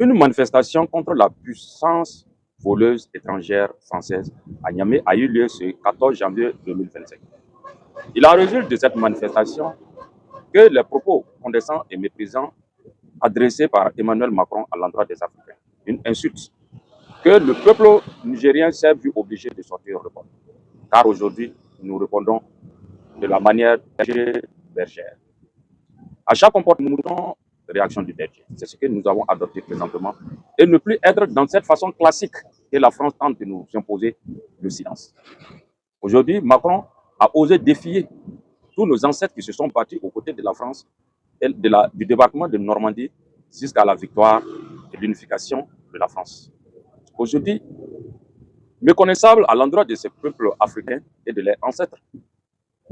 Une manifestation contre la puissance voleuse étrangère française à Niamey a eu lieu ce 14 janvier 2025. Il en résulte de cette manifestation que les propos condescendants et méprisants adressés par Emmanuel Macron à l'endroit des Africains, une insulte que le peuple nigérien s'est vu obligé de sortir répondre. Car aujourd'hui, nous répondons de la manière bergère. À chaque comportement, réaction du berger. C'est ce que nous avons adopté présentement. Et ne plus être dans cette façon classique que la France tente de nous imposer le silence. Aujourd'hui, Macron a osé défier tous nos ancêtres qui se sont battus aux côtés de la France et du débarquement de Normandie jusqu'à la victoire et l'unification de la France. Aujourd'hui, méconnaissable à l'endroit de ces peuples africains et de leurs ancêtres,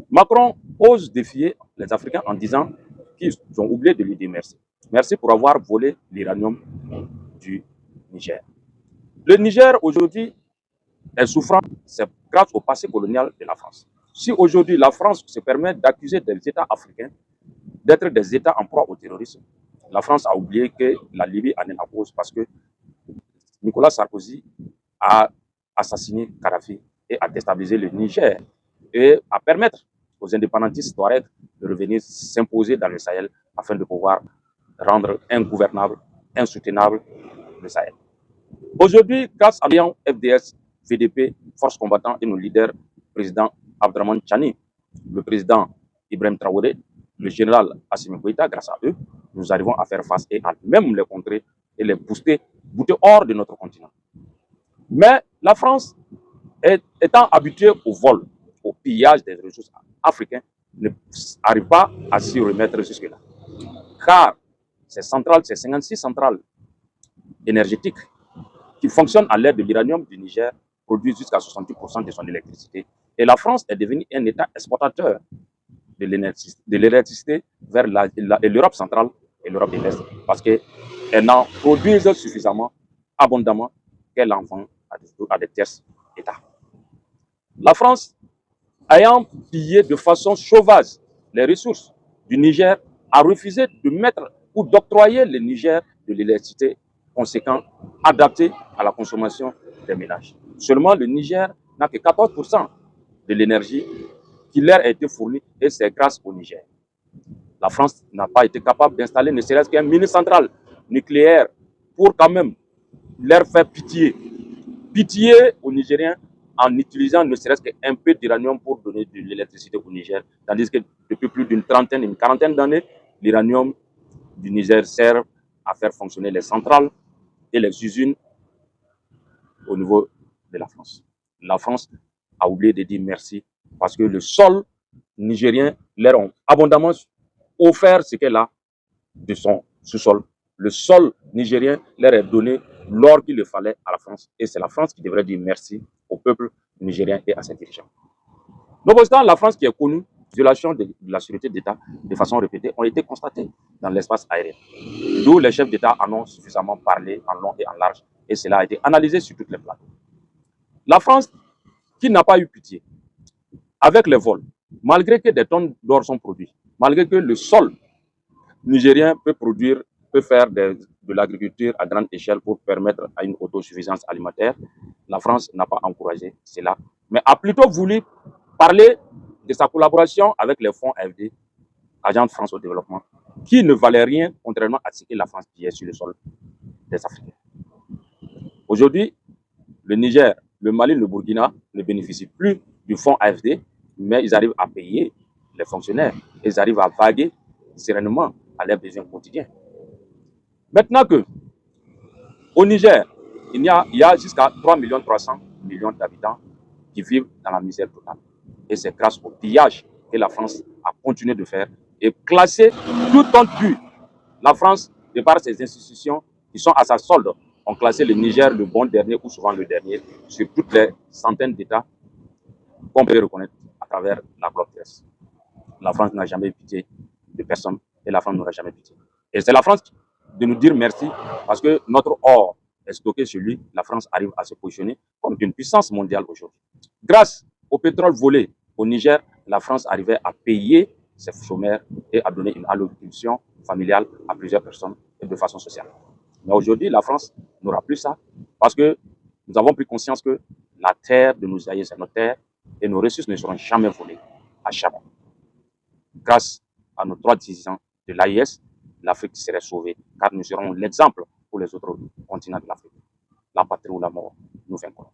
Macron ose défier les Africains en disant qu'ils ont oublié de lui dire merci. Merci pour avoir volé l'uranium du Niger. Le Niger aujourd'hui est souffrant, c'est grâce au passé colonial de la France. Si aujourd'hui la France se permet d'accuser des États africains d'être des États en proie au terrorisme, la France a oublié que la Libye en est la cause parce que Nicolas Sarkozy a assassiné Kadhafi et a déstabilisé le Niger et à permettre aux indépendantistes touaregs de revenir s'imposer dans le Sahel afin de pouvoir rendre ingouvernable, insoutenable le Sahel. Aujourd'hui, grâce à l'Alliance FDS, VDP, Force combattant et nos leaders, le président Abdraman Tchani, le président Ibrahim Traoré, le général Assimi Goïta, grâce à eux, nous arrivons à faire face et à même les contrer et les booster hors de notre continent. Mais la France, étant habituée au vol, au pillage des ressources africaines, n'arrive pas à s'y remettre jusque-là. Car ces centrales, ces 56 centrales énergétiques qui fonctionnent à l'aide de l'uranium du Niger produisent jusqu'à 68% de son électricité. Et la France est devenue un État exportateur de l'électricité vers l'Europe centrale et l'Europe de l'Est parce qu'elle en produit suffisamment, abondamment, qu'elle en vend à des tierces États. La France, ayant pillé de façon sauvage les ressources du Niger, a refusé de mettre ou d'octroyer le Niger de l'électricité conséquent, adapté à la consommation des ménages. Seulement, le Niger n'a que 14% de l'énergie qui leur a été fournie et c'est grâce au Niger. La France n'a pas été capable d'installer ne serait-ce qu'un mini-centrale nucléaire pour quand même leur faire pitié. Pitié aux Nigériens en utilisant ne serait-ce qu'un peu d'uranium pour donner de l'électricité au Niger. Tandis que depuis plus d'une trentaine, une quarantaine d'années, l'uranium du Niger sert à faire fonctionner les centrales et les usines au niveau de la France. La France a oublié de dire merci parce que le sol nigérien leur a abondamment offert ce qu'elle a de son sous-sol. Le sol nigérien leur est donné l'or qu'il le fallait à la France. Et c'est la France qui devrait dire merci au peuple nigérien et à ses dirigeants. Nonobstant, la France qui est connue, violations de la sûreté d'État de façon répétée ont été constatées dans l'espace aérien. D'où les chefs d'État en ont suffisamment parlé en long et en large et cela a été analysé sur toutes les plateaux. La France, qui n'a pas eu pitié avec les vols, malgré que des tonnes d'or sont produites, malgré que le sol nigérien peut faire de l'agriculture à grande échelle pour permettre à une autosuffisance alimentaire, la France n'a pas encouragé cela, mais a plutôt voulu parler de sa collaboration avec les fonds AFD, Agence de France au développement, qui ne valaient rien contrairement à ce que la France pillait sur le sol des Africains. Aujourd'hui, le Niger, le Mali, le Burkina ne bénéficient plus du fonds AFD, mais ils arrivent à payer les fonctionnaires. Ils arrivent à vaguer sereinement à leurs besoins quotidiens. Maintenant que au Niger, il y a jusqu'à 3,3 millions d'habitants qui vivent dans la misère totale. Et c'est grâce au pillage que la France a continué de faire et classer tout compte but. La France, de par ses institutions qui sont à sa solde, ont classé le Niger le bon dernier ou souvent le dernier sur toutes les centaines d'États qu'on peut reconnaître à travers la globe terrestre. La France n'a jamais eu pitié de personne et la France n'aura jamais pitié. Et c'est la France de nous dire merci parce que notre or est stocké chez lui. La France arrive à se positionner comme une puissance mondiale aujourd'hui. Grâce au pétrole volé au Niger, la France arrivait à payer ses chômeurs et à donner une allocation familiale à plusieurs personnes et de façon sociale. Mais aujourd'hui, la France n'aura plus ça parce que nous avons pris conscience que la terre de nos aïeux, c'est notre terre et nos ressources ne seront jamais volées à jamais. Grâce à nos droits décisions de l'AIS, l'Afrique serait sauvée car nous serons l'exemple pour les autres continents de l'Afrique. La patrie ou la mort, nous vaincrons.